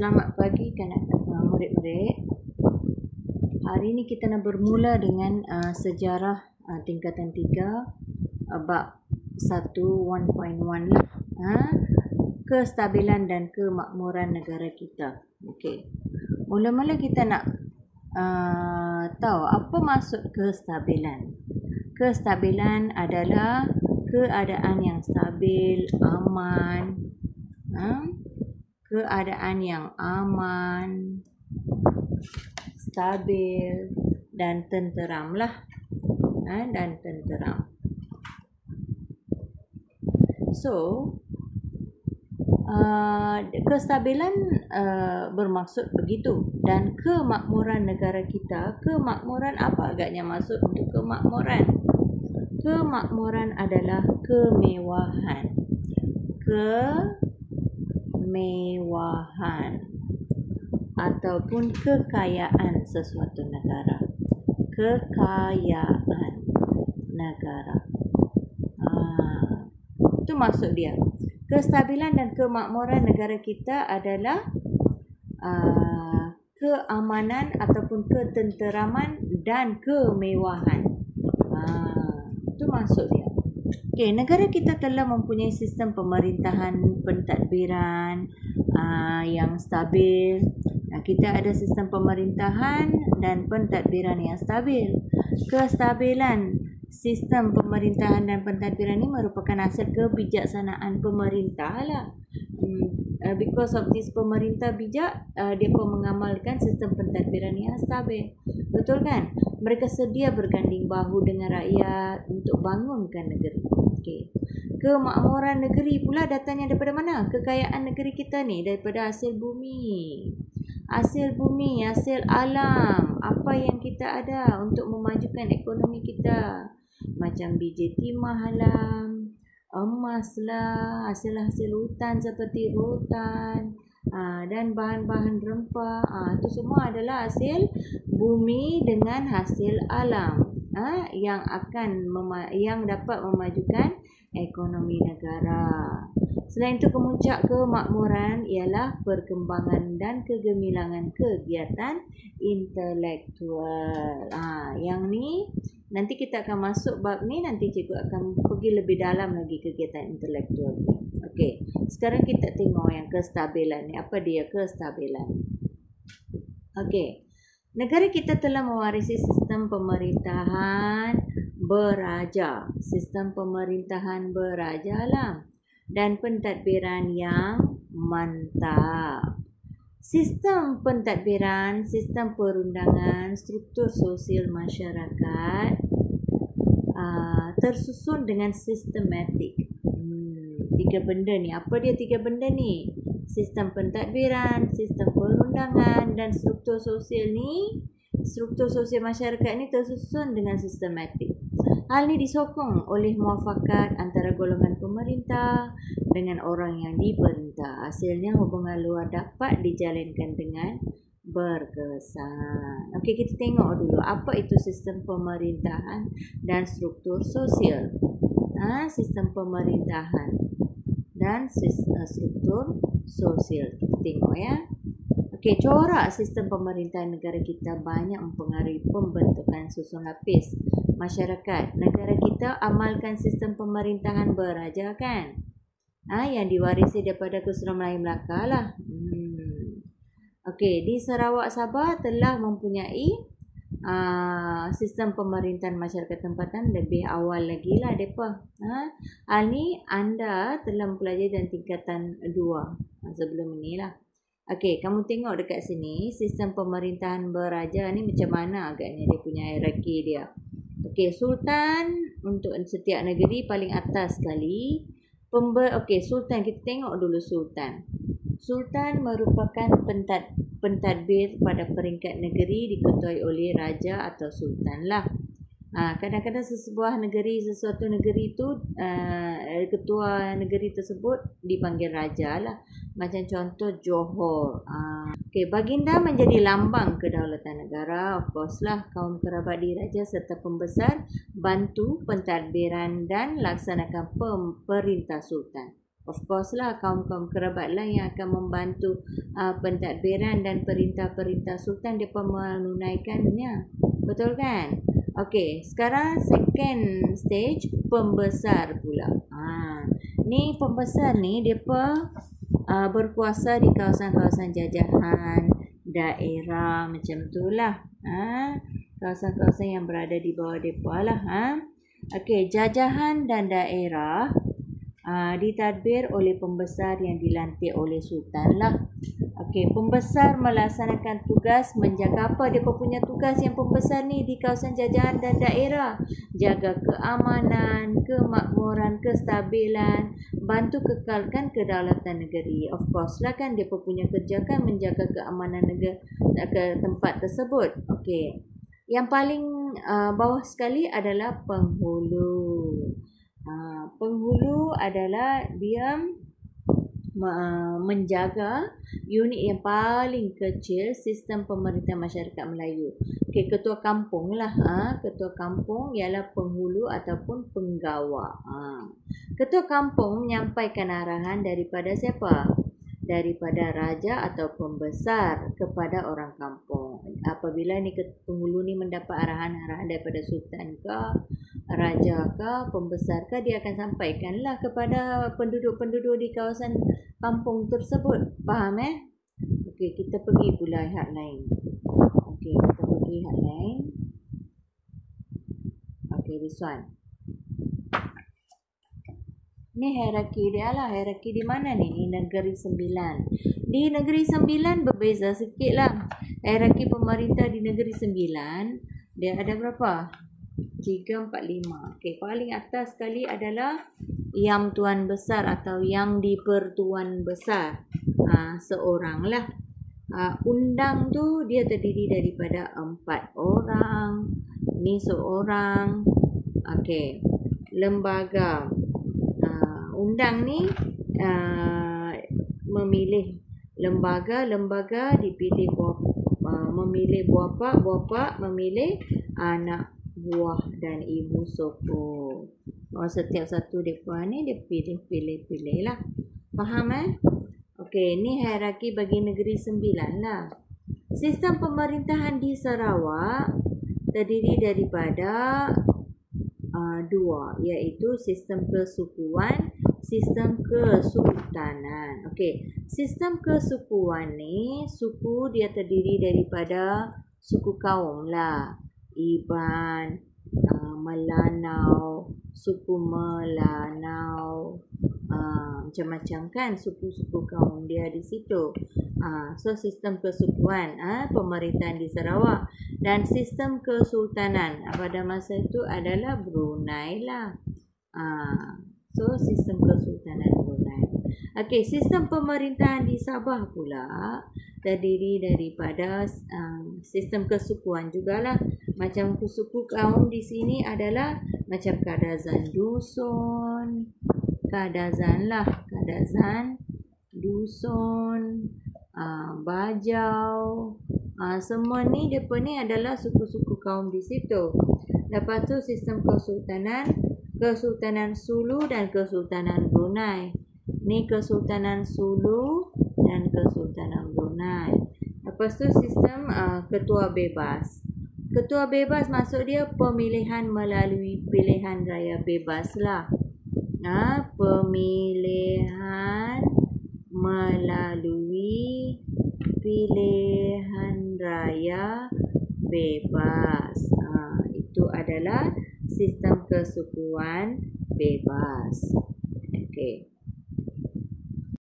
Selamat pagi kanak-kanak murid-murid. Hari ini kita nak bermula dengan sejarah tingkatan 3 bab 1 1.1 lah. Kestabilan dan kemakmuran negara kita. Okey. Mula-mula kita nak tahu apa maksud kestabilan. Kestabilan adalah keadaan yang stabil, aman, keadaan yang aman, stabil dan tenteram lah, dan tenteram. So, kestabilan bermaksud begitu, dan kemakmuran negara kita. Kemakmuran apa agaknya maksud untuk kemakmuran? Kemakmuran adalah kemewahan. Kemewahan ataupun kekayaan sesuatu negara. Kekayaan negara. Itu maksud dia. Kestabilan dan kemakmuran negara kita adalah keamanan ataupun ketenteraman dan kemewahan. Itu maksud dia. Okey, negara kita telah mempunyai sistem pemerintahan pentadbiran yang stabil. Kita ada sistem pemerintahan dan pentadbiran yang stabil. Kestabilan sistem pemerintahan dan pentadbiran ini merupakan hasil kebijaksanaan pemerintah lah. Because of this pemerintah bijak, dia pun mengamalkan sistem pentadbiran yang stabil. Betul kan? Mereka sedia berganding bahu dengan rakyat untuk bangunkan negeri. Okey. Kemakmuran negeri pula datangnya daripada mana? Kekayaan negeri kita ni daripada hasil bumi. Hasil bumi, hasil alam. Apa yang kita ada untuk memajukan ekonomi kita. Macam biji timah alam, emas lah, hasil-hasil hutan seperti rotan, dan bahan-bahan rempah. Itu semua adalah hasil bumi dengan hasil alam, yang dapat memajukan ekonomi negara. Selain itu, kemuncak kemakmuran ialah perkembangan dan kegemilangan kegiatan intelektual. Yang ni nanti kita akan masuk bab ni, nanti cikgu akan pergi lebih dalam lagi kegiatan intelektual ni. Okey, sekarang kita tengok yang kestabilan ni. Apa dia kestabilan? Okey. Negara kita telah mewarisi sistem pemerintahan beraja. Sistem pemerintahan beraja lah. Dan pentadbiran yang mantap. Sistem pentadbiran, sistem perundangan, struktur sosial masyarakat tersusun dengan sistematik. 3 benda ni. Apa dia 3 benda ni? Sistem pentadbiran, sistem perundangan dan struktur sosial ni. Struktur sosial masyarakat ni tersusun dengan sistematik. Hal ni disokong oleh muafakat antara golongan pemerintah dengan orang yang diperintah. Hasilnya hubungan luar dapat dijalankan dengan berkesan. Okey, kita tengok dulu apa itu sistem pemerintahan dan struktur sosial. Sistem pemerintahan dan struktur sosial. Kita tengok ya. Okey, corak sistem pemerintahan negara kita banyak mempengaruhi pembentukan susun lapis masyarakat. Negara kita amalkan sistem pemerintahan beraja kan? Yang diwarisi daripada Kesultanan Melayu Melaka lah. Okey, di Sarawak Sabah telah mempunyai sistem pemerintahan masyarakat tempatan lebih awal lagi lah mereka. Hal ni anda telah mempelajari dalam tingkatan 2 sebelum ni lah. Okey, kamu tengok dekat sini sistem pemerintahan beraja ni macam mana agaknya dia punya hierarki dia. Okey, sultan untuk setiap negeri paling atas sekali. Okey, sultan, kita tengok dulu sultan. Sultan merupakan pentadbir pada peringkat negeri diketuai oleh raja atau sultan lah. Kadang-kadang sesuatu negeri tu ketua negeri tersebut dipanggil raja lah. Macam contoh Johor. Okey, baginda menjadi lambang kedaulatan negara. Of course lah, kaum kerabat diraja serta pembesar bantu pentadbiran dan laksanakan perintah sultan. Of course lah, kaum-kaum kerabat lah yang akan membantu pentadbiran dan perintah-perintah sultan mereka menunaikannya. Betul kan? Okey, sekarang second stage, pembesar pula. Ni pembesar ni mereka berkuasa di kawasan-kawasan jajahan, daerah macam tu lah. Kawasan-kawasan yang berada di bawah mereka lah. Okey, jajahan dan daerah ditadbir oleh pembesar yang dilantik oleh sultan lah. Okey, pembesar melaksanakan tugas menjaga apa dia punya tugas yang pembesar ni di kawasan jajahan dan daerah. Jaga keamanan, kemakmuran, kestabilan, bantu kekalkan kedaulatan negeri. Of course lah kan dia punya kerja kan menjaga keamanan negara ke tempat tersebut. Okey. Yang paling bawah sekali adalah penghulu. Penghulu adalah dia menjaga unit yang paling kecil sistem pemerintah masyarakat Melayu. Okey, ketua kampung lah. Ketua kampung ialah penghulu ataupun penggawa. Ketua kampung menyampaikan arahan daripada siapa? Daripada raja atau pembesar kepada orang kampung. Apabila ni penghulu ni mendapat arahan-arahan daripada sultan ke, raja ke, pembesar ke, dia akan sampaikanlah kepada penduduk-penduduk di kawasan kampung tersebut. Faham Okey, kita pergi pula hal lain. Okey, kita pergi hal lain. Okey, this one. Ni hierarki dia lah. Hierarki di mana ni? Di Negeri Sembilan. Di Negeri Sembilan berbeza sikit lah. Hierarki pemerintah di Negeri Sembilan, dia ada berapa? 3, 4, 5. Okey, paling atas sekali adalah Yang Tuan Besar atau Yang Dipertuan Besar. Seorang lah. Undang tu dia terdiri daripada 4 orang. Ni seorang. Okey. Lembaga. Undang ni memilih lembaga dipilih memilih bapa memilih anak buah dan ibu sokong. Setiap satu mereka ni dia pilih lah. Faham Okey, ni hierarki bagi Negeri Sembilan lah. Sistem pemerintahan di Sarawak terdiri daripada 2, iaitu sistem kesukuan, sistem kesultanan. Okey, sistem kesukuan ni, suku dia terdiri daripada suku kaum lah. Iban, Melanau, suku Melanau, macam-macam kan suku-suku kaum dia di situ. So sistem kesukuan pemerintahan di Sarawak, dan sistem kesultanan pada masa itu adalah Brunei lah. So sistem kesultanan Brunei. Okey, sistem pemerintahan di Sabah pula terdiri daripada sistem kesukuan jugalah. Macam suku kaum di sini adalah macam Kadazan Dusun, Kadazan Dusun, Bajau. Semua ni depa ni adalah suku-suku kaum di situ. Lepas tu sistem kesultanan, Kesultanan Sulu dan Kesultanan Brunei. Ni Kesultanan Sulu dan Kesultanan Brunei. Lepas tu sistem ketua bebas. Ketua bebas maksud dia pemilihan melalui pilihan raya bebas lah. Pemilihan melalui pilihan raya bebas. Itu adalah sistem kesukuan bebas. Okey.